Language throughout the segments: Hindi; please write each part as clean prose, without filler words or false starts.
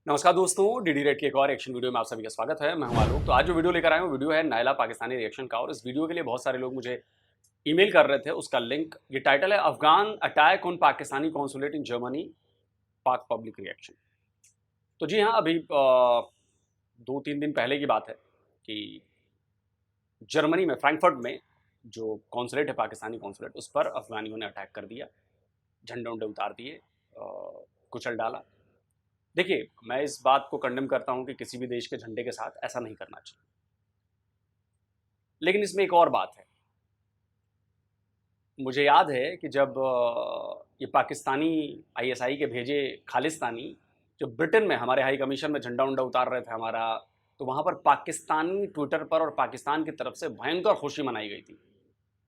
नमस्कार दोस्तों, डीडी रेड की एक और एक्शन वीडियो में आप सभी का स्वागत है। मैं हूं आलोक। तो आज जो वीडियो लेकर आया हूं, वीडियो है नायला पाकिस्तानी रिएक्शन का। और इस वीडियो के लिए बहुत सारे लोग मुझे ईमेल कर रहे थे। उसका लिंक, ये टाइटल है Afghan attack on Pakistani consulate in Germany, पाक पब्लिक रिएक्शन। तो जी हाँ, अभी 2-3 दिन पहले की बात है कि जर्मनी में, फ्रैंकफर्ट में जो कॉन्सुलेट है, पाकिस्तानी कॉन्सुलेट, उस पर अफगानियों ने अटैक कर दिया, झंडे उंडे उतार दिए, कुचल डाला। देखिए, मैं इस बात को कंडेम करता हूं कि किसी भी देश के झंडे के साथ ऐसा नहीं करना चाहिए, लेकिन इसमें एक और बात है। मुझे याद है कि जब ये पाकिस्तानी आईएसआई के भेजे खालिस्तानी जो ब्रिटेन में हमारे हाई कमीशन में झंडा उंडा उतार रहे थे हमारा, तो वहां पर पाकिस्तानी ट्विटर पर और पाकिस्तान की तरफ से भयंकर खुशी मनाई गई थी।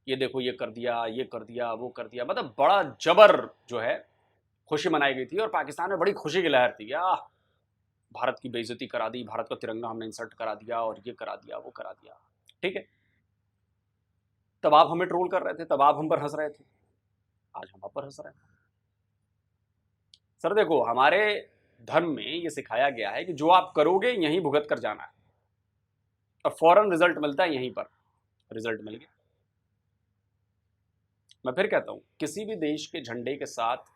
ये देखो, ये कर दिया, ये कर दिया, वो कर दिया, मतलब बड़ा जबर जो है खुशी मनाई गई थी। और पाकिस्तान में बड़ी खुशी की लहर थी। भारत की बेइज्जती करा दी, भारत का तिरंगा हमने इंसल्ट करा दिया, और ये करा दिया, वो करा दिया। ठीक है, तब आप हमें ट्रोल कर रहे थे, तब आप हम पर हंस रहे थे, आज हम आप पर हंस रहे हैं। सर देखो, हमारे धर्म में ये सिखाया गया है कि जो आप करोगे यहीं भुगत कर जाना है, और फौरन रिजल्ट मिलता है। यहीं पर रिजल्ट मिल गया। मैं फिर कहता हूं, किसी भी देश के झंडे के साथ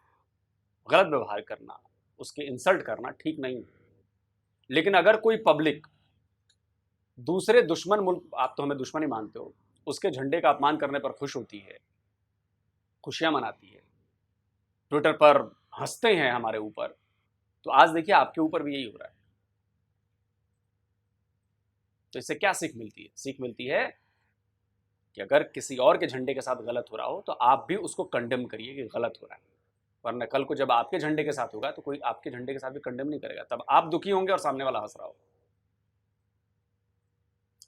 गलत व्यवहार करना, उसके इंसल्ट करना ठीक नहीं है। लेकिन अगर कोई पब्लिक दूसरे दुश्मन मुल्क, आप तो हमें दुश्मन ही मानते हो, उसके झंडे का अपमान करने पर खुश होती है, खुशियां मनाती है, ट्विटर पर हंसते हैं हमारे ऊपर, तो आज देखिए आपके ऊपर भी यही हो रहा है। तो इससे क्या सीख मिलती है? सीख मिलती है कि अगर किसी और के झंडे के साथ गलत हो रहा हो तो आप भी उसको कंडेम करिए कि गलत हो रहा है। वरना कल को जब आपके झंडे के साथ होगा तो कोई आपके झंडे के साथ भी कंडेम नहीं करेगा, तब आप दुखी होंगे और सामने वाला हंस रहा हो।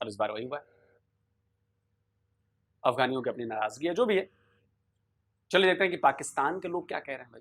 और इस बार वही हुआ है। अफगानियों की अपनी नाराजगी है, जो भी है। चलिए देखते हैं कि पाकिस्तान के लोग क्या कह रहे हैं भाई।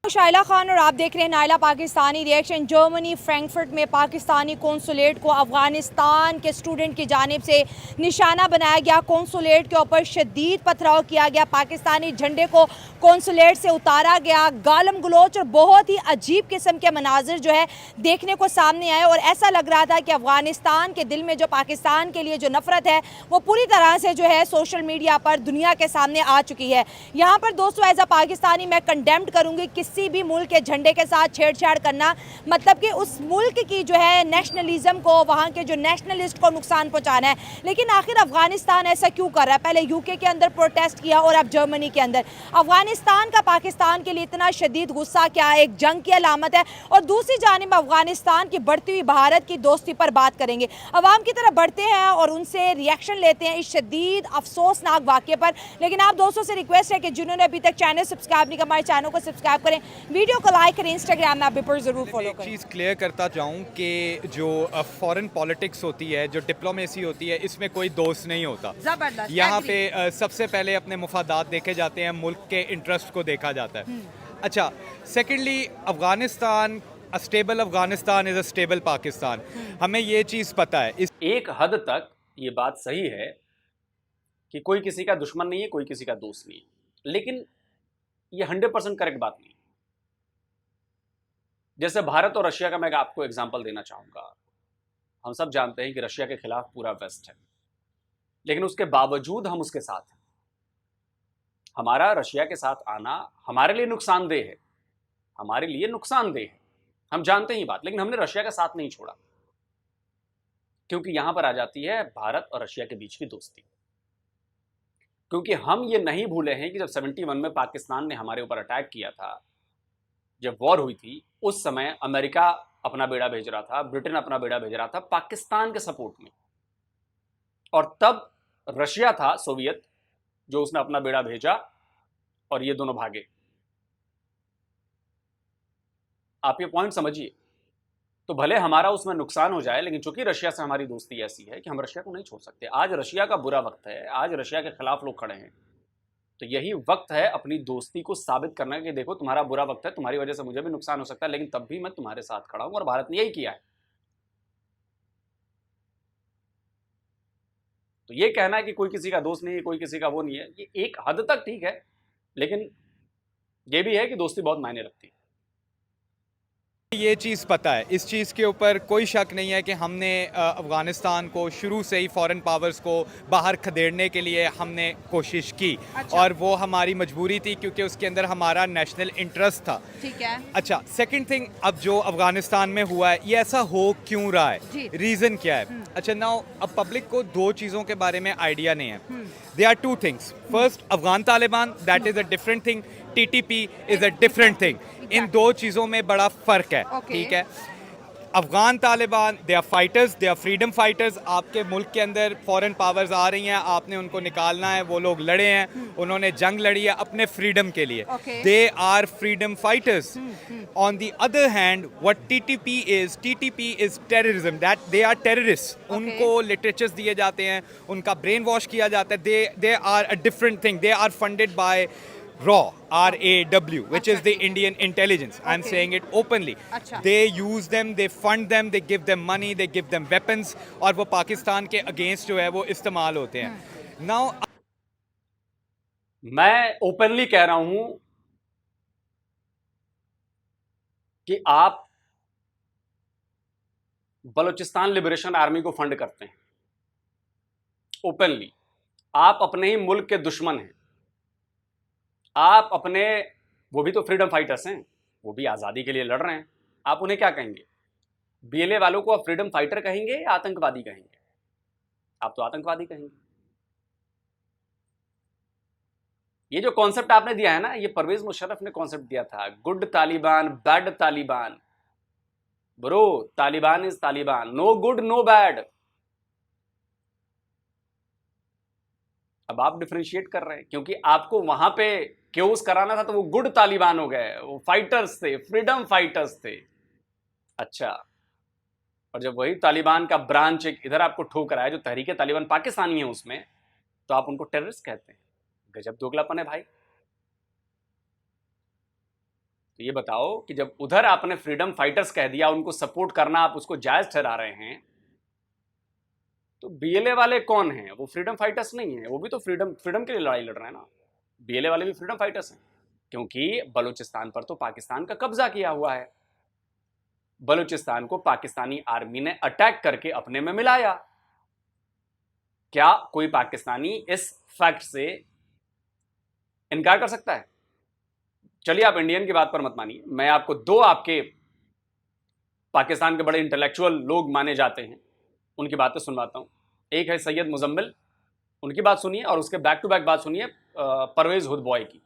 शाइला खान और आप देख रहे हैं Naila Pakistani reaction. Germany Frankfurt में पाकिस्तानी कौंसुलेट को अफगानिस्तान के स्टूडेंट की जानिब से निशाना बनाया गया। कौंसुलेट के ऊपर शदीद पथराव किया गया, पाकिस्तानी झंडे को कौंसुलेट से उतारा गया, गालम गलोच और बहुत ही अजीब किस्म के मनाजिर जो है देखने को सामने आए। और ऐसा लग रहा था कि अफगानिस्तान के दिल में जो पाकिस्तान के लिए जो नफरत है वो पूरी तरह से जो है सोशल मीडिया पर दुनिया के सामने आ चुकी है। यहाँ पर दोस्तों एज अ पाकिस्तानी मैं कंडेम्ड करूँगी किसी भी मुल्क के झंडे के साथ छेड़छाड़ करना, मतलब कि उस मुल्क की जो है नेशनलिज्म को, वहाँ के जो नेशनलिस्ट को नुकसान पहुँचाना है। लेकिन आखिर अफगानिस्तान ऐसा क्यों कर रहा है? पहले यूके के अंदर प्रोटेस्ट किया और अब जर्मनी के अंदर। अफगानिस्तान का पाकिस्तान के लिए इतना शदीद गुस्सा क्या है? एक जंग की अलामत है। और दूसरी जानिब अफगानिस्तान की बढ़ती हुई भारत की दोस्ती पर बात करेंगे। अवाम की तरफ बढ़ते हैं और उनसे रिएक्शन लेते हैं इस शदीद अफसोसनाक वाक़े पर। लेकिन आप दोस्तों से रिक्वेस्ट है कि जिन्होंने अभी तक चैनल सब्सक्राइब नहीं किया, हमारे चैनल को सब्सक्राइब करें, वीडियो को लाइक करें, इंस्टाग्राम में आप पर जरूर फॉलो एक करें। चीज़ क्लियर करता चाहूँ कि जो फॉरेन पॉलिटिक्स होती है, जो डिप्लोमेसी होती है, इसमें कोई दोस्त नहीं होता। जबरदस्त, यहाँ पे सबसे पहले अपने मुफादात देखे जाते हैं, मुल्क के इंटरेस्ट को देखा जाता है। अच्छा, secondly Afghanistan, a stable Afghanistan is a stable Pakistan. हमें ये चीज़ पता है। इस एक हद तक ये बात सही है कि कोई किसी का दुश्मन नहीं है, कोई किसी का दोस्त नहीं है, लेकिन ये 100% करेक्ट बात नहीं। जैसे भारत और रशिया का मैं आपको एग्जांपल देना चाहूंगा। हम सब जानते हैं कि रशिया के खिलाफ पूरा वेस्ट है, लेकिन उसके बावजूद हम उसके साथ हैं। हमारा रशिया के साथ आना हमारे लिए नुकसानदेह है, हमारे लिए नुकसानदेह है, हम जानते हैं ये बात, लेकिन हमने रशिया का साथ नहीं छोड़ा। क्योंकि यहां पर आ जाती है भारत और रशिया के बीच की दोस्ती। क्योंकि हम ये नहीं भूले हैं कि जब 71 में पाकिस्तान ने हमारे ऊपर अटैक किया था, जब वॉर हुई थी, उस समय अमेरिका अपना बेड़ा भेज रहा था, ब्रिटेन अपना बेड़ा भेज रहा था पाकिस्तान के सपोर्ट में। और तब रशिया था, सोवियत, जो उसने अपना बेड़ा भेजा और ये दोनों भागे। आप ये पॉइंट समझिए। तो भले हमारा उसमें नुकसान हो जाए, लेकिन चूंकि रशिया से हमारी दोस्ती ऐसी है कि हम रशिया को नहीं छोड़ सकते। आज रशिया का बुरा वक्त है, आज रशिया के खिलाफ लोग खड़े हैं, तो यही वक्त है अपनी दोस्ती को साबित करना कि देखो तुम्हारा बुरा वक्त है, तुम्हारी वजह से मुझे भी नुकसान हो सकता है, लेकिन तब भी मैं तुम्हारे साथ खड़ा हूं। और भारत ने यही किया है। तो ये कहना है कि कोई किसी का दोस्त नहीं है, कोई किसी का वो नहीं है, ये एक हद तक ठीक है, लेकिन ये भी है कि दोस्ती बहुत मायने रखती है। ये चीज़ पता है, इस चीज़ के ऊपर कोई शक नहीं है कि हमने अफ़गानिस्तान को शुरू से ही फॉरेन पावर्स को बाहर खदेड़ने के लिए हमने कोशिश की। अच्छा। और वो हमारी मजबूरी थी क्योंकि उसके अंदर हमारा नेशनल इंटरेस्ट था। ठीक है। अच्छा, सेकंड थिंग, अब जो अफ़गानिस्तान में हुआ है ये ऐसा हो क्यों रहा जी। है, रीज़न क्या है? अच्छा, नाउ अब पब्लिक को दो चीज़ों के बारे में आइडिया नहीं है। They are two things, first Afghan Taliban, that is a different thing, TTP is a different thing. इन दो चीज़ों में बड़ा फ़र्क है। Okay. ठीक है, Afghan Taliban they are fighters, they are freedom fighters. आपके मुल्क के अंदर फॉरेन पावर्स आ रही हैं, आपने उनको निकालना है। वो लोग लड़े हैं, उन्होंने जंग लड़ी है अपने फ्रीडम के लिए। Okay. They are freedom fighters. On the other hand what TTP is terrorism, that they are terrorist. उनको लिटरेचर्स दिए जाते हैं, उनका ब्रेन वॉश किया जाता है। They are a different thing. They are funded by RAW, which is the Indian intelligence. I'm Okay. saying it openly. अच्छा। They use them, they fund them, they give them money, they give them weapons, और वो पाकिस्तान के अगेंस्ट जो है वो इस्तेमाल होते हैं। Now मैं ओपनली कह रहा हूं कि आप बलूचिस्तान लिबरेशन आर्मी को फंड करते हैं ओपनली। आप अपने ही मुल्क के दुश्मन हैं। आप अपने, वो भी तो फ्रीडम फाइटर्स हैं, वो भी आज़ादी के लिए लड़ रहे हैं। आप उन्हें क्या कहेंगे? BLA वालों को आप फ्रीडम फाइटर कहेंगे या आतंकवादी कहेंगे? आप तो आतंकवादी कहेंगे। ये जो कॉन्सेप्ट आपने दिया है ना, ये परवेज मुशर्रफ ने कॉन्सेप्ट दिया था, good Taliban bad Taliban. Bro, Taliban is Taliban, no good no bad. अब आप डिफरेंशिएट कर रहे हैं क्योंकि आपको वहां पे क्योस कराना था, तो वो गुड तालिबान हो गए, वो फाइटर्स थे, फ्रीडम फाइटर्स थे। अच्छा, और जब वही तालिबान का ब्रांच एक इधर आपको ठोक रहा है जो तहरीक तालिबान पाकिस्तानी है उसमें, तो आप उनको टेररिस्ट कहते हैं। गजब दोगलापन है भाई। तो ये बताओ कि जब उधर आपने फ्रीडम फाइटर्स कह दिया, उनको सपोर्ट करना आप उसको जायज ठहरा रहे हैं, तो BLA वाले कौन हैं? वो फ्रीडम फाइटर्स नहीं है, वो भी तो फ्रीडम के लिए लड़ाई लड़ रहे हैं ना। BLA वाले भी फ्रीडम फाइटर्स हैं, क्योंकि बलूचिस्तान पर तो पाकिस्तान का कब्जा किया हुआ है। बलूचिस्तान को पाकिस्तानी आर्मी ने अटैक करके अपने में मिलाया। क्या कोई पाकिस्तानी इस फैक्ट से इनकार कर सकता है? चलिए, आप इंडियन की बात पर मत मानिए, मैं आपको दो आपके पाकिस्तान के बड़े इंटेलेक्चुअल लोग माने जाते हैं, उनकी बातें सुनवाता हूं। एक है सैयद मुजम्मिल, उनकी बात सुनिए, और उसके बैक टू बैक बात सुनिए परवेज हुद बॉय की।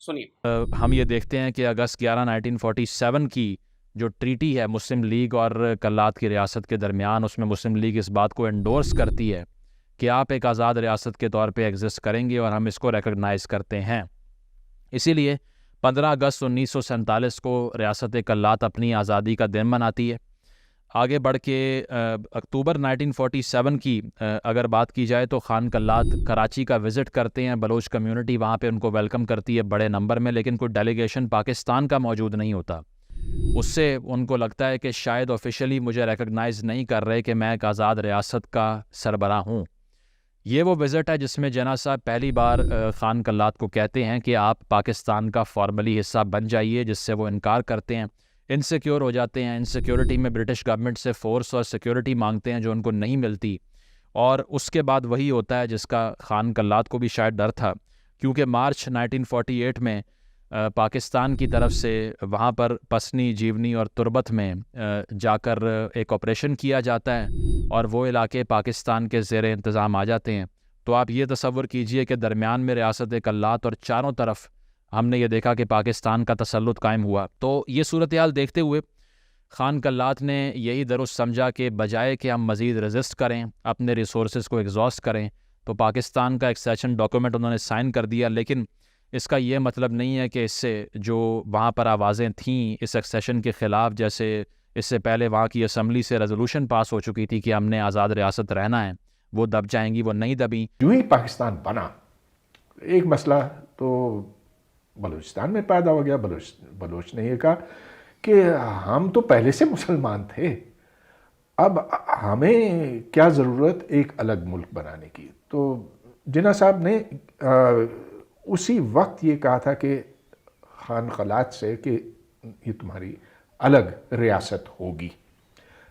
सुनिए। हम ये देखते हैं कि अगस्त 11, 1947 की जो ट्रीटी है मुस्लिम लीग और कल्लात की रियासत के दरमियान, उसमें मुस्लिम लीग इस बात को एंडोर्स करती है कि आप एक आज़ाद रियासत के तौर पे एग्जिस्ट करेंगे और हम इसको रिकग्नाइज़ करते हैं। इसीलिए 15 अगस्त 1947 को रियासत कल्लात अपनी आज़ादी का दिन मनाती है। आगे बढ़ के अक्टूबर 1947 की अगर बात की जाए तो खान कल्लात कराची का विज़िट करते हैं। बलोच कम्युनिटी वहाँ पे उनको वेलकम करती है बड़े नंबर में, लेकिन कोई डेलीगेशन पाकिस्तान का मौजूद नहीं होता। उससे उनको लगता है कि शायद ऑफिशियली मुझे रिकग्नाइज़ नहीं कर रहे कि मैं एक आज़ाद रियासत का सरबराह हूँ। ये वो विज़िट है जिसमें जना साहब पहली बार खान कल्लात को कहते हैं कि आप पाकिस्तान का फॉर्मली हिस्सा बन जाइए, जिससे वो इनकार करते हैं, इनसिक्योर हो जाते हैं। इनसिक्योरिटी में ब्रिटिश गवर्नमेंट से फ़ोर्स और सिक्योरिटी मांगते हैं जो उनको नहीं मिलती, और उसके बाद वही होता है जिसका खान कल्लात को भी शायद डर था, क्योंकि मार्च 1948 में पाकिस्तान की तरफ से वहाँ पर पसनी, जीवनी और तुरबत में जाकर एक ऑपरेशन किया जाता है और वो इलाके पाकिस्तान के ज़ेर इंतज़ाम आ जाते हैं। तो आप ये तसव्वुर कीजिए कि दरमियान में रियासत कल्लात और चारों तरफ हमने ये देखा कि पाकिस्तान का तसल्लुत कायम हुआ। तो ये सूरत हाल देखते हुए खान कल्लात ने यही दुरुस्त समझा कि बजाय कि हम मज़ीद रेजिस्ट करें, अपने रिसोर्स को एग्जॉस्ट करें, तो पाकिस्तान का एक्सेशन डॉक्यूमेंट उन्होंने साइन कर दिया। लेकिन इसका ये मतलब नहीं है कि इससे जो वहाँ पर आवाज़ें थीं इस एक्सेशन के ख़िलाफ़, जैसे इससे पहले वहाँ की असम्बली से रेजोल्यूशन पास हो चुकी थी कि हमने आज़ाद रियासत रहना है, वो दब जाएंगी, वो नहीं दबी। जो ही पाकिस्तान बना, एक मसला तो बलूचिस्तान में पैदा हो गया। बलोच ने ये कहा कि हम तो पहले से मुसलमान थे, अब हमें क्या ज़रूरत एक अलग मुल्क बनाने की। तो जिन्ना साहब ने उसी वक्त ये कहा था कि खान कल्लात से कि ये तुम्हारी अलग रियासत होगी।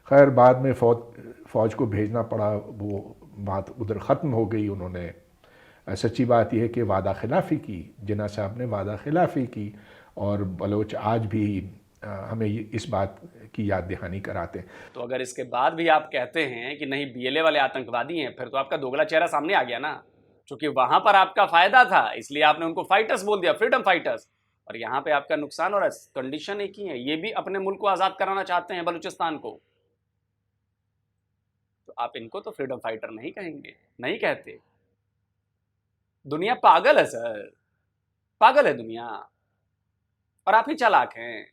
खैर बाद में फ़ौज को भेजना पड़ा, वो बात उधर ख़त्म हो गई। उन्होंने सच्ची बात यह है कि वादा खिलाफ़ी की, जिन्ना साहब ने वादा खिलाफ़ी की, और बलोच आज भी हमें इस बात की याद दहानी कराते हैं। तो अगर इसके बाद भी आप कहते हैं कि नहीं बीएलए वाले आतंकवादी हैं, फिर तो आपका दोगला चेहरा सामने आ गया ना। क्योंकि वहां पर आपका फायदा था, इसलिए आपने उनको फाइटर्स बोल दिया, फ्रीडम फाइटर्स, और यहाँ पे आपका नुकसान हो रहा है। कंडीशन एक ही है, ये भी अपने मुल्क को आज़ाद कराना चाहते हैं, बलूचिस्तान को। तो आप इनको तो फ्रीडम फाइटर नहीं कहेंगे, नहीं कहते। दुनिया पागल है सर, पागल है दुनिया, और आप ही चालाक हैं।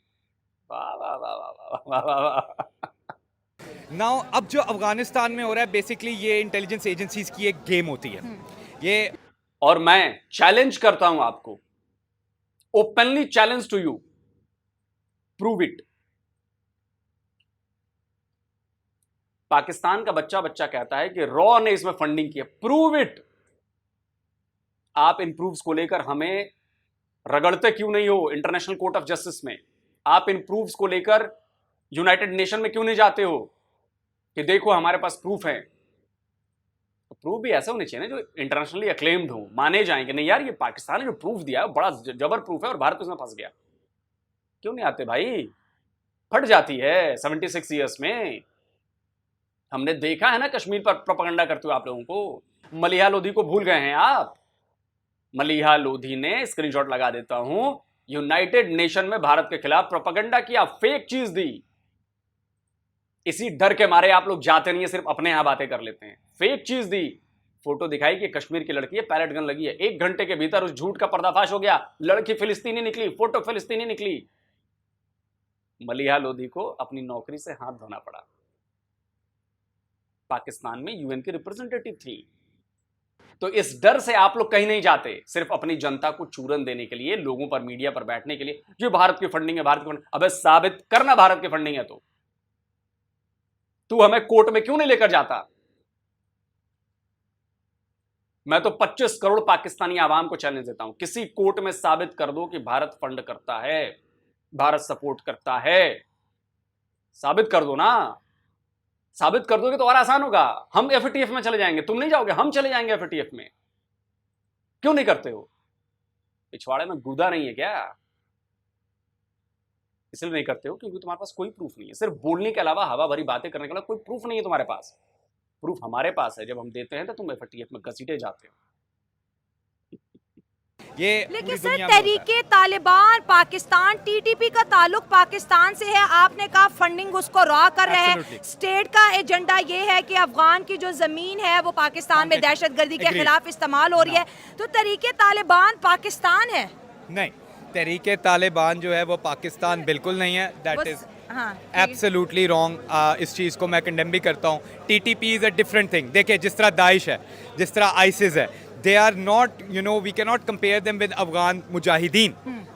वाह वाह वाह वाह वाह वाह वाह। नाउ अब जो अफगानिस्तान में हो रहा है बेसिकली ये इंटेलिजेंस एजेंसीज की एक गेम होती है ये। और मैं चैलेंज करता हूं आपको, openly challenge to you, prove it. Pakistan का बच्चा कहता है कि रॉ ने इसमें फंडिंग की है, प्रूव इट। आप इन प्रूफ्स को लेकर हमें रगड़ते क्यों नहीं हो इंटरनेशनल कोर्ट ऑफ जस्टिस में? आप इन प्रूफ्स को लेकर यूनाइटेड नेशन में क्यों नहीं जाते हो कि देखो हमारे पास प्रूफ है? तो प्रूफ भी ऐसे होने चाहिए ना जो इंटरनेशनली अक्लेम्ड हो, माने जाएं कि नहीं यार ये पाकिस्तान ने जो प्रूफ दिया है बड़ा जबर प्रूफ है और भारत उसमें फंस गया। क्यों नहीं आते भाई? फट जाती है 76 ईयर्स में। हमने देखा है ना कश्मीर पर प्रोपेगेंडा करते हुए आप लोगों को। मलिहा लोधी को भूल गए हैं आप? मलिहा लोधी ने, स्क्रीनशॉट लगा देता हूं, यूनाइटेड नेशन में भारत के खिलाफ प्रोपेगेंडा किया, फेक चीज दी। इसी डर के मारे आप लोग जाते नहीं है, सिर्फ अपने यहां बातें कर लेते हैं। फेक चीज दी, फोटो दिखाई कि कश्मीर की लड़की है, पैलेट गन लगी है। 1 घंटे के भीतर उस झूठ का पर्दाफाश हो गया, लड़की फिलिस्तीनी निकली, फोटो फिलिस्तीनी निकली। मलिहा लोधी को अपनी नौकरी से हाथ धोना पड़ा। पाकिस्तान में यूएन की रिप्रेजेंटेटिव थी। तो इस डर से आप लोग कहीं नहीं जाते, सिर्फ अपनी जनता को चूरन देने के लिए, लोगों पर मीडिया पर बैठने के लिए, जो भारत की फंडिंग है, भारत की फंडिंग। अबे साबित करना भारत की फंडिंग है तो तू हमें कोर्ट में क्यों नहीं लेकर जाता? मैं तो 25 करोड़ पाकिस्तानी आवाम को चैलेंज देता हूं, किसी कोर्ट में साबित कर दो कि भारत फंड करता है, भारत सपोर्ट करता है। साबित कर दो ना। साबित कर दोगे तो और आसान होगा। हम एफएटीएफ में चले जाएंगे, तुम नहीं जाओगे, हम चले जाएंगे एफएटीएफ में। क्यों नहीं करते हो? पिछवाड़े में गुदा नहीं है क्या? इसलिए नहीं करते हो क्योंकि तुम्हारे पास कोई प्रूफ नहीं है। सिर्फ बोलने के अलावा, हवा भरी बातें करने के अलावा कोई प्रूफ नहीं है तुम्हारे पास। प्रूफ हमारे पास है, जब हम देते हैं तो तुम एफएटीएफ में घसीटे जाते हो। ये लेकिन सर तहरीके तालिबान पाकिस्तान, टीटीपी का ताल्लुक पाकिस्तान से है। आपने कहा फंडिंग उसको रॉ कर रहे हैं। स्टेट का एजेंडा ये है कि अफगान की जो जमीन है वो पाकिस्तान में दहशतगर्दी के खिलाफ इस्तेमाल हो रही है। तो तहरीके तालिबान पाकिस्तान है? नहीं, तहरीके तालिबान जो है वो पाकिस्तान बिल्कुल नहीं है। That is absolutely wrong. इस चीज़ को मैं कंडेम भी करता हूँ। TTP is a different thing. देखिए जिस तरह दाइश है, जिस तरह आईसिस है, they are not, you know, we cannot compare them with Afghan Mujahideen.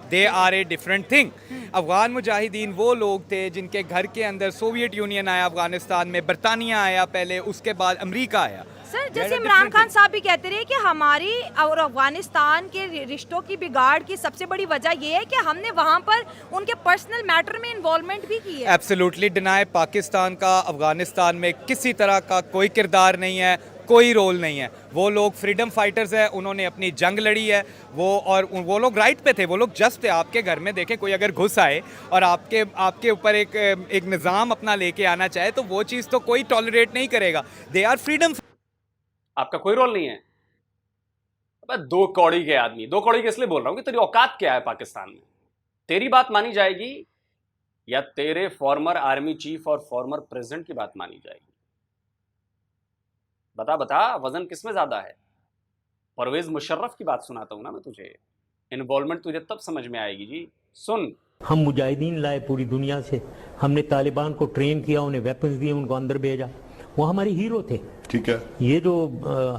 they are a different thing। Afghan Mujahideen वो लोग थे जिनके घर के अंदर सोवियत यूनियन आया, अफगानिस्तान में बरतानिया आया पहले, उसके बाद अमेरिका आया। सर जैसे इमरान खान साहब भी कहते रहे कि हमारी और अफगानिस्तान के रिश्तों की बिगाड़ की सबसे बड़ी वजह यह है कि हमने वहां पर उनके पर्सनल मैटर में इन्वॉल्वमेंट भी की है। Absolutely deny. पाकिस्तान का अफगानिस्तान में किसी तरह का कोई किरदार नहीं है, कोई रोल नहीं है। वो लोग फ्रीडम फाइटर्स हैं, उन्होंने अपनी जंग लड़ी है और वो लोग राइट पे थे, वो लोग जस्ट थे। आपके घर में देखें, कोई अगर घुस आए और आपके ऊपर एक निज़ाम अपना लेके आना चाहे तो वो चीज़ तो कोई टॉलरेट नहीं करेगा। They are freedom. आपका कोई रोल नहीं है। अब 2 कौड़ी के आदमी, 2 कौड़ी के इसलिए बोल रहा हूं कि तेरी औकात क्या है पाकिस्तान में? तेरी बात मानी जाएगी या तेरे फॉर्मर आर्मी चीफ और फॉर्मर प्रेसिडेंट की बात मानी जाएगी? बता वजन किसमें ज्यादा है? परवेज मुशर्रफ की बात सुनाता हूं ना मैं तुझे। इन्वॉल्वमेंट तुझे तब समझ में आएगी जी। सुन, हम मुजाहिदीन लाए पूरी दुनिया से, हमने तालिबान को ट्रेन किया, उन्हें वेपन्स दिए, उनको अंदर भेजा। वो हमारे हीरो थे। ठीक है। ये जो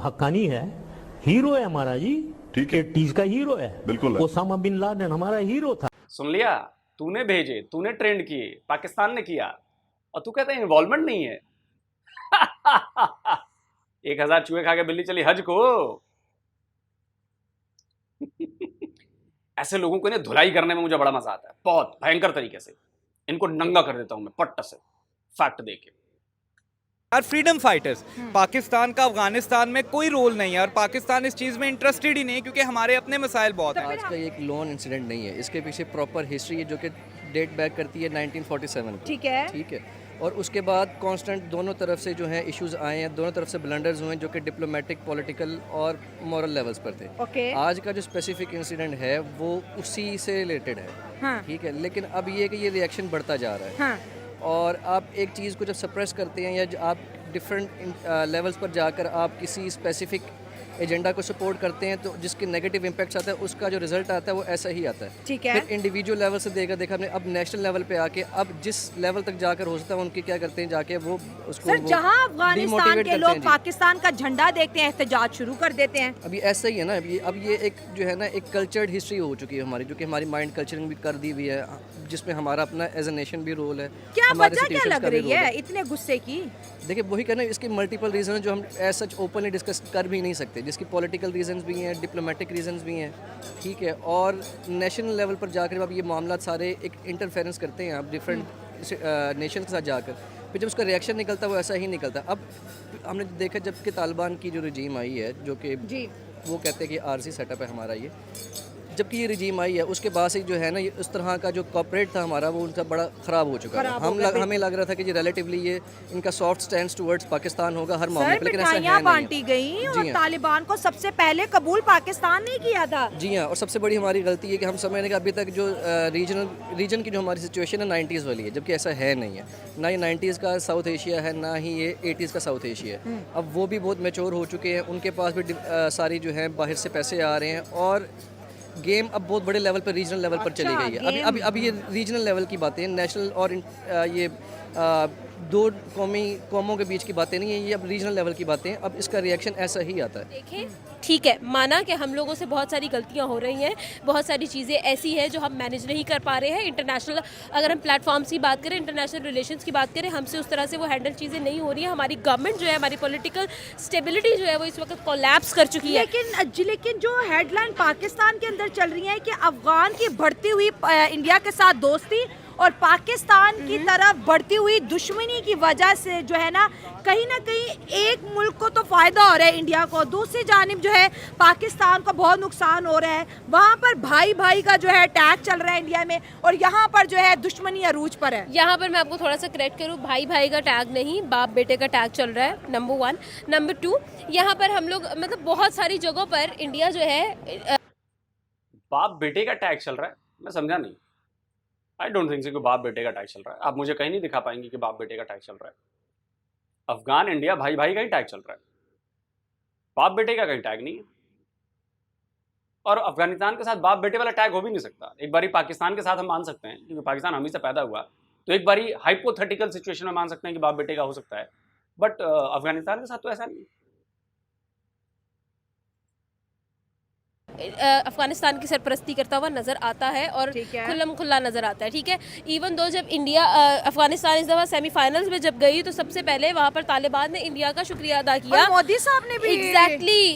हक्कानी है, हीरो है हमारा जी। ठीक है। 80s का हीरो है। बिल्कुल है। ओसामा बिन लादेन हमारा हीरो था। सुन लिया? तूने भेजे, तूने ट्रेंड किए, पाकिस्तान ने किया, और तू कहता है इन्वॉल्वमेंट नहीं है। 1000 चूहे खा के बिल्ली चली हज को। ऐसे लोगों को इन्हें धुलाई करने में मुझे बड़ा मजा आता है, बहुत भयंकर तरीके से। इनको नंगा कर देता हूं मैं पट्ट से, फैक्ट देके। यार फ्रीडम फाइटर्स, पाकिस्तान का अफगानिस्तान में कोई रोल नहीं है और पाकिस्तान इस चीज़ में इंटरेस्टेड ही नहीं क्योंकि हमारे अपने मसाइल बहुत हैं। आज का ये एक लोन इंसिडेंट नहीं है, इसके पीछे प्रॉपर हिस्ट्री है जो कि डेट बैक करती है 1947 को। ठीक है। ठीक है, और उसके बाद कांस्टेंट दोनों तरफ से जो है इश्यूज आए हैं, दोनों तरफ से ब्लंडर्स हुए हैं जो कि डिप्लोमेटिक, पॉलिटिकल और मॉरल लेवल्स पर थे। ओके। आज का जो स्पेसिफिक इंसिडेंट है वो उसी से रिलेटेड है। हाँ। ठीक है, लेकिन अब ये कि ये रिएक्शन बढ़ता जा रहा है। हाँ। और आप एक चीज़ को जब सप्रेस करते हैं या आप डिफरेंट लेवल्स पर जाकर आप किसी स्पेसिफिक एजेंडा को सपोर्ट करते हैं तो जिसके नेगेटिव इम्पैक्ट्स आता है उसका जो रिजल्ट आता है वो ऐसा ही आता है। ठीक है। फिर इंडिविजुअल लेवल से देखा हमने, अब नेशनल लेवल पे आके अब जिस लेवल तक जाकर हो सकता है उनके क्या करते हैं जाके वो उसको सर, जहां अफगानिस्तान demotivate के करते लोग हैं जी। पाकिस्तान का झंडा देखते हैं, एहतजाज शुरू कर देते हैं। अभी ऐसा ही है ना, अब ये एक जो है ना एक कल्चर्ड हिस्ट्री हो चुकी है हमारी, जो कि हमारी माइंड कल्चरिंग भी कर दी हुई है, जिसमें हमारा अपना एज ए नेशन भी रोल है। क्या हमारे वजह क्या citizens लग का भी रही role है इतने गुस्से की? देखिए वही कहना, इसके मल्टीपल रीजन जो हम एज सच ओपनली डिस्कस कर भी नहीं सकते, जिसकी पॉलिटिकल रीजंस भी हैं, डिप्लोमेटिक रीजंस भी हैं। ठीक है, और नेशनल लेवल पर जाकर अब ये मामला सारे एक इंटरफेरेंस करते हैं आप डिफरेंट नेशन के साथ जाकर, फिर जब उसका रिएक्शन निकलता है वो ऐसा ही निकलता है। अब हमने देखा जब कि तालिबान की जो रजीम आई है, जो कि जी। वो कहते हैं कि आरजी सेटअप है हमारा ये, जबकि ये रजीम आई है उसके बाद से जो है ना ये उस तरह का जो कॉपरेट था हमारा वो उनका बड़ा ख़राब हो चुका है। हमें लग रहा था कि ये रिलेटिवली ये इनका सॉफ्ट स्टैंड टुवर्ड्स पाकिस्तान होगा हर मामले सर, पर, लेकिन ऐसा है मिठाइयाँ नहीं बांटी है। गई और जी हाँ। तालिबान को सबसे पहले कबूल पाकिस्तान ने किया था। जी हाँ, और सबसे बड़ी हमारी गलती है कि हम समझने का अभी तक जो रीजन की जो हमारी सिचुएशन है 90s वाली है, जबकि ऐसा है नहीं है। ना ये 90s का साउथ एशिया है, ना ही ये 80s का साउथ एशिया है। अब वो भी बहुत मैच्योर हो चुके हैं, उनके पास भी सारी जो है बाहर से पैसे आ रहे हैं और गेम अब बहुत बड़े लेवल पर, रीजनल लेवल पर चली गई है। अभी ये रीजनल लेवल की बातें, नेशनल और ये दो कौमों के बीच की बातें नहीं है, ये अब रीजनल लेवल की बातें हैं। अब इसका रिएक्शन ऐसा ही आता है। देखें, ठीक है, माना कि हम लोगों से बहुत सारी गलतियां हो रही हैं, बहुत सारी चीज़ें ऐसी हैं जो हम मैनेज नहीं कर पा रहे हैं। इंटरनेशनल, अगर हम प्लेटफॉर्म्स की बात करें, इंटरनेशनल रिलेशंस की बात करें, हमसे उस तरह से वो हैंडल चीज़ें नहीं हो रही हैं। हमारी गवर्नमेंट जो है, हमारी पॉलिटिकल स्टेबिलिटी जो है वो इस वक्त कोलैप्स कर चुकी है। लेकिन जो हेडलाइन पाकिस्तान के अंदर चल रही है कि अफगान की बढ़ती हुई इंडिया के साथ दोस्ती और पाकिस्तान की तरफ बढ़ती हुई दुश्मनी की वजह से जो है ना कहीं एक मुल्क को तो फ़ायदा हो रहा है इंडिया को, दूसरी जानिब जो है पाकिस्तान को बहुत नुकसान हो रहा है। वहाँ पर भाई भाई का जो है अटैक चल रहा है इंडिया में और यहाँ पर जो है दुश्मनी अरूज पर है। यहाँ पर मैं आपको थोड़ा सा करेक्ट करूँ, भाई भाई का टैग नहीं, बाप बेटे का टैग चल रहा है, नंबर 1। नंबर 2, यहाँ पर हम लोग मतलब बहुत सारी जगहों पर इंडिया जो है बाप बेटे का टैग चल रहा है, मैं समझा नहीं। आई डोंट थिंक कि बाप बेटे का टैग चल रहा है। आप मुझे कहीं नहीं दिखा पाएंगे कि बाप बेटे का टैग चल रहा है। अफगान इंडिया भाई भाई का ही टैग चल रहा है, बाप बेटे का कहीं टैग नहीं है। और अफगानिस्तान के साथ बाप बेटे वाला टैग हो भी नहीं सकता। एक बारी पाकिस्तान के साथ हम मान सकते हैं क्योंकि पाकिस्तान हम ही से पैदा हुआ, तो एक बारी हाइपोथेटिकल सिचुएशन में मान सकते हैं कि बाप बेटे का हो सकता है, बट अफगानिस्तान के साथ तो ऐसा नहीं है। अफगानिस्तान की सरपरस्ती करता हुआ नज़र आता है और खुल्लम खुल्ला नज़र आता है। ठीक है, इवन दो जब इंडिया अफगानिस्तान इस दफ़ा सेमीफाइनल्स में जब गई तो सबसे पहले वहाँ पर तालिबान ने इंडिया का शुक्रिया अदा किया। और मोदी साहब ने भी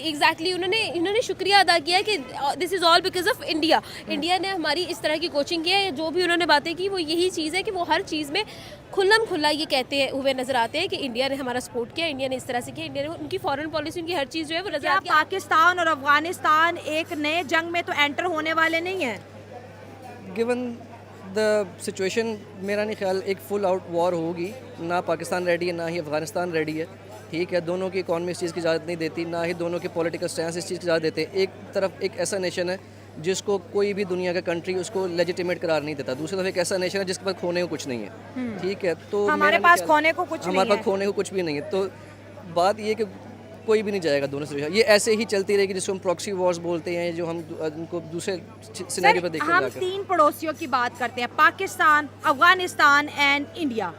एग्जैक्टली उन्होंने शुक्रिया अदा किया कि this is all because of India. India ने हमारी इस तरह की कोचिंग की है। जो भी उन्होंने बातें की वो यही चीज़ है कि वो हर चीज़ में खुल्लम खुल्ला ये कहते हुए नजर आते हैं कि इंडिया ने हमारा सपोर्ट किया, इंडिया ने इस तरह से किया, इंडिया ने उनकी फॉरेन पॉलिसी, उनकी हर चीज़ जो है वो नजर आती है। पाकिस्तान और अफगानिस्तान एक नए जंग में तो एंटर होने वाले नहीं हैं? गिवन द सिचुएशन मेरा नहीं ख्याल एक फुल आउट वॉर होगी। ना पाकिस्तान रेडी है, ना ही अफगानिस्तान रेडी है। ठीक है, दोनों की इकॉनमी इस चीज़ की इजाज़त नहीं देती, ना ही दोनों के पॉलिटिकल स्टैंस इस चीज़ की इजाज़त देते। एक तरफ एक ऐसा नेशन है जिसको कोई भी दुनिया का कंट्री उसको लेजिटिमेट करार नहीं देता, दूसरी तरफ एक ऐसा नेशन है जिसके पास खोने को कुछ नहीं है। ठीक है, तो हमारे पास खोने को कुछ हमारे पास खोने को कुछ भी नहीं है। तो बात ये कि कोई भी नहीं जाएगा दोनों से, ये ऐसे ही चलती रहेगी जिसको हम प्रॉक्सी वॉर्स बोलते हैं, जो हम उनको दूसरे सिनेरियो पर देखते हैं। हम 3 पड़ोसियों की बात करते हैं, पाकिस्तान, अफगानिस्तान एंड इंडिया।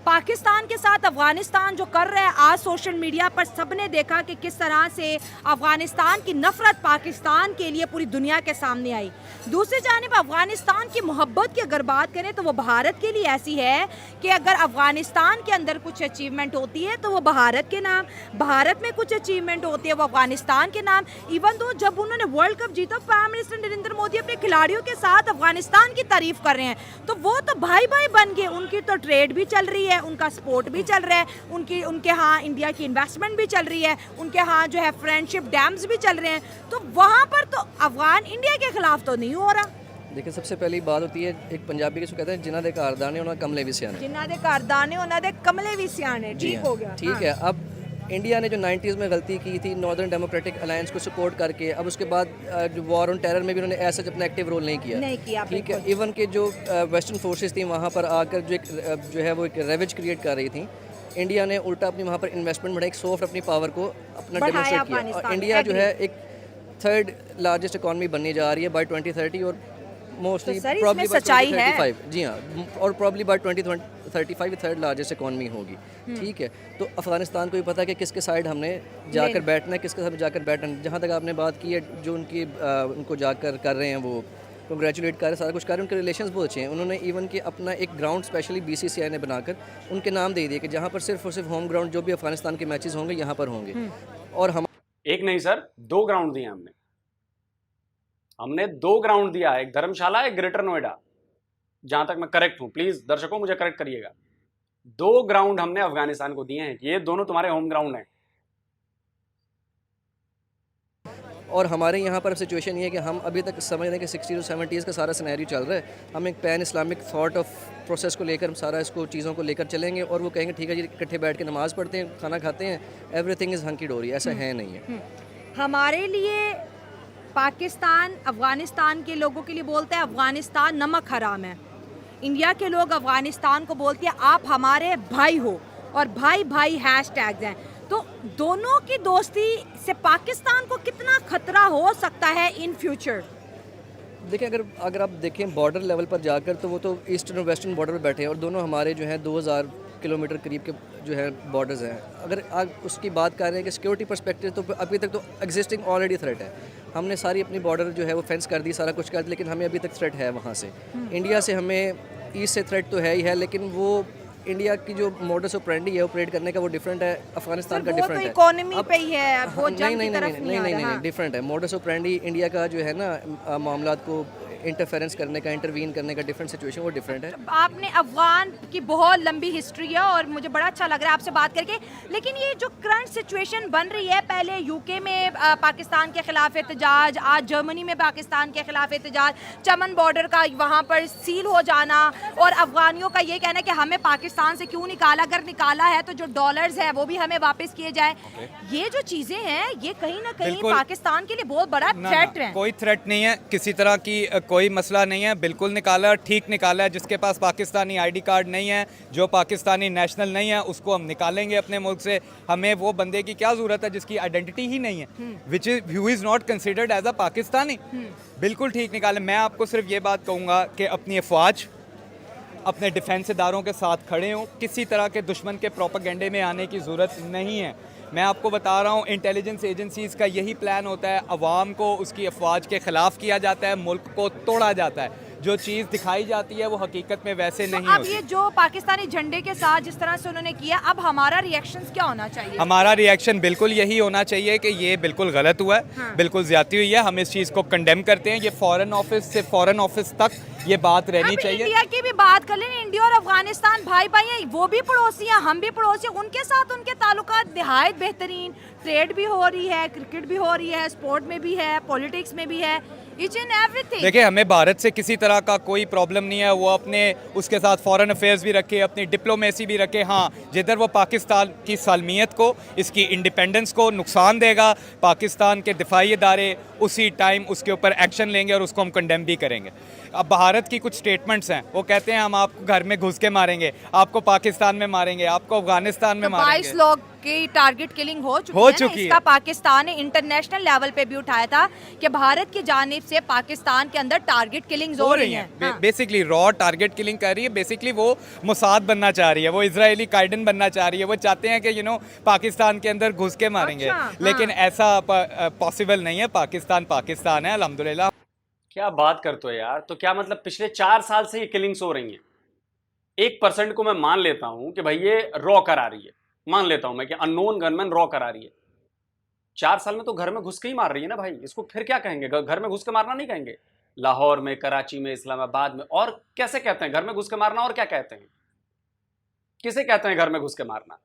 पाकिस्तान के साथ अफगानिस्तान जो कर रहा है, आज सोशल मीडिया पर सबने देखा कि किस तरह से अफगानिस्तान की नफरत पाकिस्तान के लिए पूरी दुनिया के सामने आई। दूसरी जानिब अफगानिस्तान की मोहब्बत की अगर बात करें तो वो भारत के लिए ऐसी है कि अगर अफगानिस्तान के अंदर कुछ अचीवमेंट होती है तो वो भारत के नाम, भारत में कुछ अचीवमेंट होती है वो अफगानिस्तान के नाम। इवन तो जब उन्होंने वर्ल्ड कप जीता, प्राइम मिनिस्टर नरेंद्र मोदी अपने खिलाड़ियों के साथ अफगानिस्तान की तारीफ कर रहे हैं, तो वो तो भाई भाई बन गए। उनकी तो ट्रेड भी चल रही है, उनका स्पोर्ट भी चल रहा है, उनके यहाँ इंडिया की इन्वेस्टमेंट भी चल रही है, उनके यहाँ जो है फ्रेंडशिप डैम्स भी चल रहे हैं, तो वहाँ पर तो अफगान इंडिया के खिलाफ तो नहीं हो रहा। देखिए, सबसे पहली बात होती है, एक पंजाबी किसको कहते हैं, जिन्ना दे कारदाने उन्हें कमले भी सियाने, जिन्ना दे कारदाने उन्हें दे कमले भी सियाने। ठीक हो गया, ठीक है। अब इंडिया ने जो 90s में गलती की थी नॉर्दर्न डेमोक्रेटिक अलायंस को सपोर्ट करके, अब उसके बाद जो वॉर ऑन टेरर में भी उन्होंने ऐसा अपना एक्टिव रोल नहीं किया, ठीक है। इवन के जो वेस्टर्न फोर्सेस थी वहाँ पर आकर जो है वो एक रेवेज क्रिएट कर रही थी, इंडिया ने उल्टा अपनी वहाँ पर इन्वेस्टमेंट बढ़ाई, एक सॉफ्ट अपनी पावर को अपना डेमोस्ट्रेट किया। और इंडिया जो है एक 3rd लार्जेस्ट इकॉनमी बनने जा रही है बाय 2030 और मोस्टली प्रॉब्ली बाय 2035। जी हाँ, और probably bye 2035 3rd largest economy होगी, ठीक है। तो अफगानिस्तान को भी पता है कि किसके साइड हमने जाकर बैठना है, किसके साथ जाकर बैठना है। जहाँ तक आपने बात की है, जो उनको जाकर कर रहे हैं वो कंग्रेचुलेट कर रहे हैं, सारा कुछ कर रहे हैं, उनके रिलेशंस बहुत अच्छे हैं। उन्होंने इवन कि अपना एक ग्राउंड स्पेशली BCCI ने बनाकर उनके नाम दे दिए कि जहाँ पर सिर्फ और सिर्फ होम ग्राउंड जो भी अफगानिस्तान के मैचेस होंगे यहाँ पर होंगे। और हम एक नहीं सर, 2 ग्राउंड दिए हमने 2 ग्राउंड दिया है, एक धर्मशाला, एक ग्रेटर नोएडा, जहां तक मैं करेक्ट हूं, प्लीज दर्शकों मुझे करेक्ट करिएगा। 2 ग्राउंड हमने अफगानिस्तान को दिए हैं, ये दोनों तुम्हारे होम ग्राउंड हैं। और हमारे यहाँ पर सिचुएशन ये है कि हम अभी तक समझ रहे हैं कि 60 to 70s का सारा सिनेरियो चल रहा है। हम एक pan Islamic thought of process को लेकर सारा इसको चीज़ों को लेकर चलेंगे और वो कहेंगे ठीक है जी, इकट्ठे बैठ के नमाज़ पढ़ते हैं, खाना खाते हैं, एवरीथिंग इज़ हंकी डोरी। ऐसा है नहीं है। हमारे लिए पाकिस्तान अफगानिस्तान के लोगों के लिए बोलता है अफगानिस्तान नमक हराम है, इंडिया के लोग अफगानिस्तान को बोलते हैं आप हमारे भाई हो, और भाई भाई हैशटैग्स हैं। तो दोनों की दोस्ती से पाकिस्तान को कितना खतरा हो सकता है इन फ्यूचर? देखिए, अगर आप देखें बॉर्डर लेवल पर जाकर, तो वो तो ईस्टर्न और वेस्टर्न बॉर्डर पर बैठे हैं और दोनों हमारे जो हैं 2000 किलोमीटर करीब के जो है बॉर्डर्स हैं। अगर आप उसकी बात कर रहे हैं कि सिक्योरिटी पर्सपेक्टिव, तो अभी तक तो एग्जिस्टिंग ऑलरेडी थ्रेट है। हमने सारी अपनी बॉर्डर जो है वो फेंस कर दी, सारा कुछ कर दिया, लेकिन हमें अभी तक थ्रेट है वहाँ से। इंडिया से हमें ईस्ट से थ्रेट तो है ही है, लेकिन वो इंडिया की जो मॉडस ऑपरेंडी है ऑपरेट करने का वो डिफरेंट है, अफगानिस्तान का डिफरेंट है। इकोनॉमी पे ही है, वो जंग की तरफ नहीं, डिफरेंट है। मॉडस ऑपरेंडी इंडिया का जो है ना मामलात को इंटरफेरेंस करने का, इंटरवीन करने का डिफरेंट सिचुएशन, वो डिफरेंट है। आपने अफगान की बहुत लंबी हिस्ट्री है और मुझे बड़ा अच्छा लग रहा है आपसे बात करके, लेकिन ये जो करंट सिचुएशन बन रही है, पहले यूके में पाकिस्तान के खिलाफ एहतजाज, आज जर्मनी में पाकिस्तान के खिलाफ एहतजाज, चमन बॉर्डर का वहाँ पर सील हो जाना, और अफगानियों का ये कहना है कि हमें पाकिस्तान से क्यों निकाला, अगर निकाला है तो जो डॉलर्स है वो भी हमें वापस किए जाए। ये जो चीज़ें हैं ये कहीं ना कहीं पाकिस्तान के लिए बहुत बड़ा थ्रेट है। कोई थ्रेट नहीं है, किसी तरह की कोई मसला नहीं है, बिल्कुल निकाला, ठीक निकाला है। जिसके पास पाकिस्तानी आईडी कार्ड नहीं है, जो पाकिस्तानी नेशनल नहीं है, उसको हम निकालेंगे अपने मुल्क से। हमें वो बंदे की क्या ज़रूरत है जिसकी आइडेंटिटी ही नहीं है, which is who is not considered as a Pakistani. बिल्कुल ठीक निकाले। मैं आपको सिर्फ ये बात कहूँगा कि अपनी अफवाज अपने डिफेंस इदारों के साथ खड़े हों, किसी तरह के दुश्मन के प्रोपेगेंडे में आने की ज़रूरत नहीं है। मैं आपको बता रहा हूँ, इंटेलिजेंस एजेंसीज़ का यही प्लान होता है, अवाम को उसकी अफवाज के ख़िलाफ़ किया जाता है, मुल्क को तोड़ा जाता है। जो चीज़ दिखाई जाती है वो हकीकत में वैसे नहीं अब होती। ये जो पाकिस्तानी झंडे के साथ जिस तरह से उन्होंने किया, अब हमारा रिएक्शन क्या होना चाहिए? हमारा रिएक्शन बिल्कुल यही होना चाहिए कि ये बिल्कुल गलत हुआ है, बिल्कुल ज्यादती हुई है, हम इस चीज़ को कंडेम करते हैं। ये फॉरेन ऑफिस से फॉरेन ऑफिस तक ये बात रहनी चाहिए। इंडिया की भी बात कर लें, इंडिया और अफगानिस्तान भाई भाई हैं, वो भी पड़ोसी हैं, हम भी पड़ोसी हैं, उनके साथ उनके ताल्लुकात निहायत बेहतरीन, ट्रेड भी हो रही है, क्रिकेट भी हो रही है, स्पोर्ट में भी है, पॉलिटिक्स में भी है, ईच एंड एवरीथिंग। देखिए, हमें भारत से किसी तरह का कोई प्रॉब्लम नहीं है, वो अपने उसके साथ फॉरेन अफेयर्स भी रखे, अपनी डिप्लोमेसी भी रखे। हाँ, जिधर वो पाकिस्तान की सालमियत को, इसकी इंडिपेंडेंस को नुकसान देगा, पाकिस्तान के दिफाई इदारे उसी टाइम उसके ऊपर एक्शन लेंगे और उसको हम कंडेम भी करेंगे। अब भारत की कुछ स्टेटमेंट्स हैं, वो कहते हैं हम आपको घर में घुस के मारेंगे, आपको पाकिस्तान में मारेंगे, आपको अफगानिस्तान में तो मारेंगे। 22 लोग की टारगेट किलिंग हो चुकी हो है ना? चुकी इसका है। पाकिस्तान ने इंटरनेशनल लेवल पे भी उठाया था कि भारत की जानिब से पाकिस्तान के अंदर टारगेट किलिंग्स हो रही हैं। हाँ। बेसिकली रॉ टारगेट किलिंग कर रही है। बेसिकली वो मोसाद बनना चाह रही है, वो इजरायली काइडन बनना चाह रही है, वो चाहते हैं कि पाकिस्तान के अंदर घुस के मारेंगे। अच्छा, लेकिन हाँ। ऐसा पॉसिबल नहीं है। पाकिस्तान पाकिस्तान है अल्हम्दुलिल्लाह। क्या बात करते हो यार, तो क्या मतलब पिछले 4 साल से ये किलिंग्स हो रही हैं? 1% को मैं मान लेता हूं कि भाई ये रॉ करा रही है, मान लेता हूं मैं कि अननोन गनमैन रॉ करा रही है। 4 साल में तो घर में घुस के ही मार रही है ना भाई, इसको फिर क्या कहेंगे? घर में घुस के मारना नहीं कहेंगे? लाहौर में, कराची में, इस्लामाबाद में, और कैसे कहते हैं घर में घुस के मारना? और क्या कहते हैं? किसे कहते हैं घर में घुस के मारना?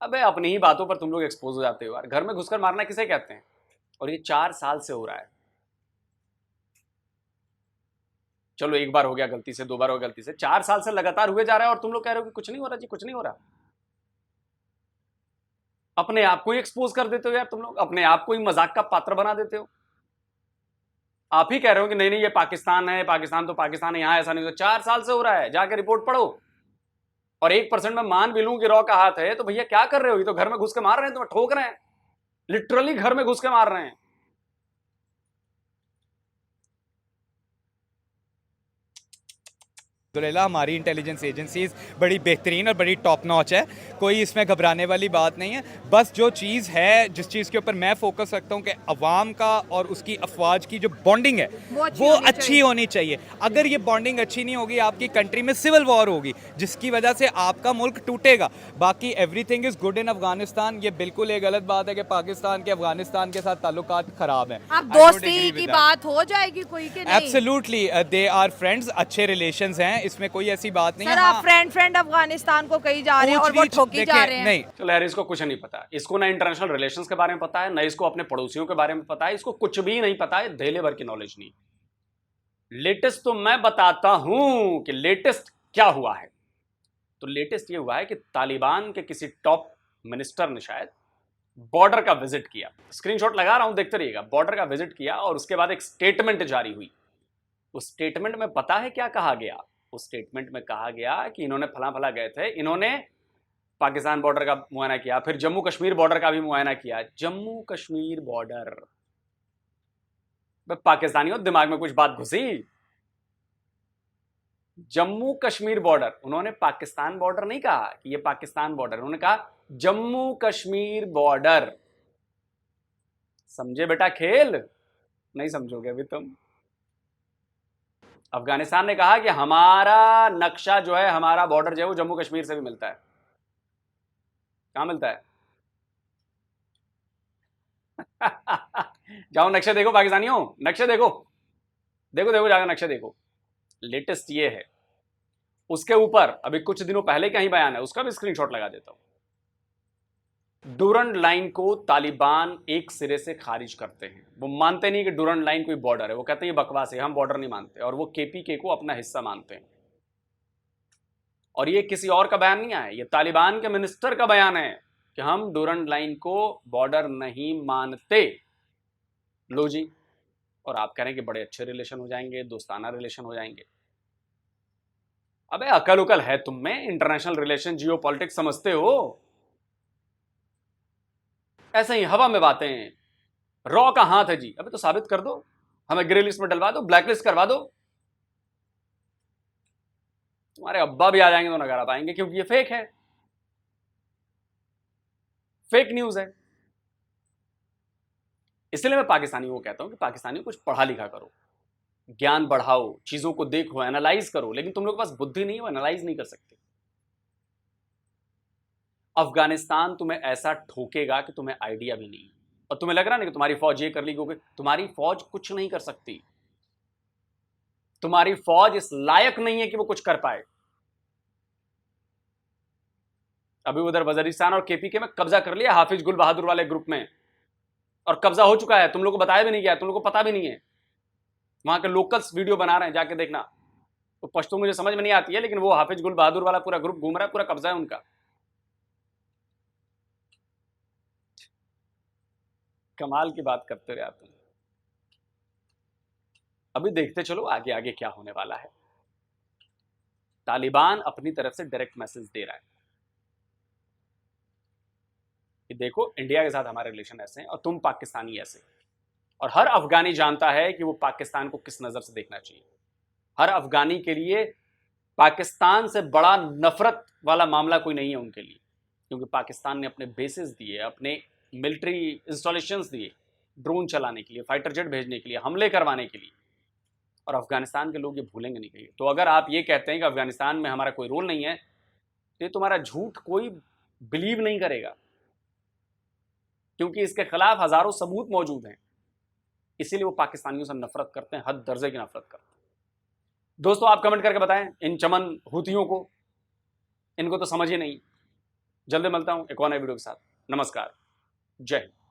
अबे अपनी ही बातों पर तुम लोग एक्सपोज हो जाते हो यार। घर में घुसकर मारना किसे कहते हैं? और ये 4 साल से हो रहा है। चलो एक बार हो गया गलती से, 2 बार हो गया गलती से, 4 साल से लगातार हुए जा रहा है और तुम लोग कह रहे हो कि कुछ नहीं हो रहा जी, कुछ नहीं हो रहा। अपने आप को ही एक्सपोज कर देते हो यार तुम लोग, अपने आप को ही मजाक का पात्र बना देते हो। आप ही कह रहे हो कि नहीं नहीं ये पाकिस्तान है, पाकिस्तान तो पाकिस्तान है, यहां ऐसा नहीं होता। 4 साल से हो रहा है, जाके रिपोर्ट पढ़ो। और 1% में मान भी लूं कि रॉ का हाथ है, तो भैया क्या कर रहे हो? ये तो घर में घुस के मार रहे हैं, तुम्हें ठोक रहे हैं, लिटरली घर में घुस के मार रहे हैं। अल्हम्दुलिल्लाह हमारी इंटेलिजेंस एजेंसीज बड़ी बेहतरीन और बड़ी टॉप नॉच है, कोई इसमें घबराने वाली बात नहीं है। बस जो चीज़ है, जिस चीज़ के ऊपर मैं फोकस रखता हूँ कि अवाम का और उसकी अफवाज की जो बॉन्डिंग है वो अच्छी होनी चाहिए। अगर ये बॉन्डिंग अच्छी नहीं होगी, आपकी कंट्री में सिविल वॉर होगी, जिसकी वजह से आपका मुल्क टूटेगा। बाकी everything is good in Afghanistan. ये बिल्कुल एक गलत बात है कि पाकिस्तान के अफगानिस्तान के साथ ताल्लुकात ख़राब हैं। अब दोस्ती की बात हो जाएगी कोई के नहीं? एब्सोल्युटली दे आर फ्रेंड्स, अच्छे रिलेशंस हैं, इसमें कोई ऐसी बात नहीं है। सर आप फ्रेंड अफगानिस्तान को कही जा रहे हैं और वो ठोकी जा रहे हैं। नहीं, चलो यार, इसको कुछ नहीं पता, इसको ना इंटरनेशनल रिलेशंस के बारे में पता है, ना इसको अपने पड़ोसियों के बारे में पता है, इसको कुछ भी नहीं पता है, धेले भर की नॉलेज नहीं। लेटेस्ट तो मैं बताता हूं कि लेटेस्ट क्या हुआ है। तो लेटेस्ट ये हुआ है कि तालिबान के किसी टॉप मिनिस्टर ने शायद बॉर्डर का विजिट किया। स्क्रीनशॉट लगा रहा हूं, देखते रहिएगा। बॉर्डर का विजिट किया और उसके बाद एक स्टेटमेंट जारी हुई। उस स्टेटमेंट में पता है क्या कहा गया? उस स्टेटमेंट में कहा गया कि इन्होंने फला फला गए थे, इन्होंने पाकिस्तान बॉर्डर का मुआयना किया, फिर जम्मू कश्मीर बॉर्डर का भी मुआयना किया। जम्मू कश्मीर बॉर्डर, पाकिस्तानियों दिमाग में कुछ बात घुसी? जम्मू कश्मीर बॉर्डर, उन्होंने पाकिस्तान बॉर्डर नहीं कहा कि ये पाकिस्तान बॉर्डर, उन्होंने कहा जम्मू कश्मीर बॉर्डर। समझे बेटा खेल? नहीं समझोगे अभी तुम। अफगानिस्तान ने कहा कि हमारा नक्शा जो है, हमारा बॉर्डर जो है वो जम्मू कश्मीर से भी मिलता है। कहां मिलता है? जाओ नक्शे देखो पाकिस्तानियों, नक्शे देखो, देखो देखो जाकर नक्शे देखो। लेटेस्ट ये है। उसके ऊपर अभी कुछ दिनों पहले का ही बयान है, उसका भी स्क्रीनशॉट लगा देता हूं। डूरंड लाइन को तालिबान एक सिरे से खारिज करते हैं। वो मानते नहीं कि डूरंड लाइन कोई बॉर्डर है, वो कहते हैं ये बकवास है, हम बॉर्डर नहीं मानते, और वो केपीके को अपना हिस्सा मानते हैं। और ये किसी और का बयान नहीं आया, ये तालिबान के मिनिस्टर का बयान है कि हम डूरंड लाइन को बॉर्डर नहीं मानते। लो जी, और आप कह रहे हैं कि बड़े अच्छे रिलेशन हो जाएंगे, दोस्ताना रिलेशन हो जाएंगे। अबे अकल उकल है तुम में? इंटरनेशनल रिलेशन, जियो पॉलिटिक्स समझते हो? ऐसे ही हवा में बातें। रॉ का हाथ है जी, अबे तो साबित कर दो, हमें ग्रे लिस्ट में डलवा दो, ब्लैक लिस्ट करवा दो। तुम्हारे अब्बा भी आ जाएंगे तो ना करा पाएंगे, क्योंकि ये फेक है, फेक न्यूज है। इसलिए मैं पाकिस्तानियों को कहता हूं कि पाकिस्तानियों कुछ पढ़ा लिखा करो, ज्ञान बढ़ाओ, चीजों को देखो, एनालाइज करो। लेकिन तुम लोग के पास बुद्धि नहीं है, वो एनालाइज नहीं कर सकते। अफगानिस्तान तुम्हें ऐसा ठोकेगा कि तुम्हें आइडिया भी नहीं, और तुम्हें लग रहा नहीं कि तुम्हारी फौज ये कर ली, क्योंकि तुम्हारी फौज कुछ नहीं कर सकती। तुम्हारी फौज इस लायक नहीं है कि वो कुछ कर पाए। अभी उधर वजीरिस्तान और केपीके में कब्जा कर लिया हाफिज गुल बहादुर वाले ग्रुप में, और कब्जा हो चुका है, तुम लोग को बताया भी नहीं गया, तुम लोग को पता भी नहीं है। वहां के लोकल्स वीडियो बना रहे हैं, जाके देखना। तो पश्तो मुझे समझ में नहीं आती है, लेकिन वो हाफिज गुल बहादुर वाला पूरा ग्रुप घूम रहा है, पूरा कब्जा है उनका। कमाल की बात करते रहे तुम। अभी देखते चलो आगे आगे क्या होने वाला है। तालिबान अपनी तरफ से डायरेक्ट मैसेज दे रहा है कि देखो इंडिया के साथ हमारे रिलेशन ऐसे हैं और तुम पाकिस्तानी ऐसे। और हर अफगानी जानता है कि वो पाकिस्तान को किस नजर से देखना चाहिए। हर अफगानी के लिए पाकिस्तान से बड़ा नफरत वाला मामला कोई नहीं है उनके लिए, क्योंकि पाकिस्तान ने अपने बेसिस दिए, अपने मिलिट्री इंस्टॉलेशंस दिए ड्रोन चलाने के लिए, फाइटर जेट भेजने के लिए, हमले करवाने के लिए। और अफगानिस्तान के लोग ये भूलेंगे नहीं कहीं। तो अगर आप ये कहते हैं कि अफगानिस्तान में हमारा कोई रोल नहीं है, तो ये तुम्हारा झूठ कोई बिलीव नहीं करेगा, क्योंकि इसके खिलाफ हजारों सबूत मौजूद हैं। इसीलिए वो पाकिस्तानियों से नफरत करते हैं, हद दर्जे की नफरत करते हैं। दोस्तों आप कमेंट करके बताएं इन चमन हूतियों को, इनको तो समझ ही नहीं। जल्दी मिलता हूं एक और नए वीडियो के साथ। नमस्कार, जय हिंद।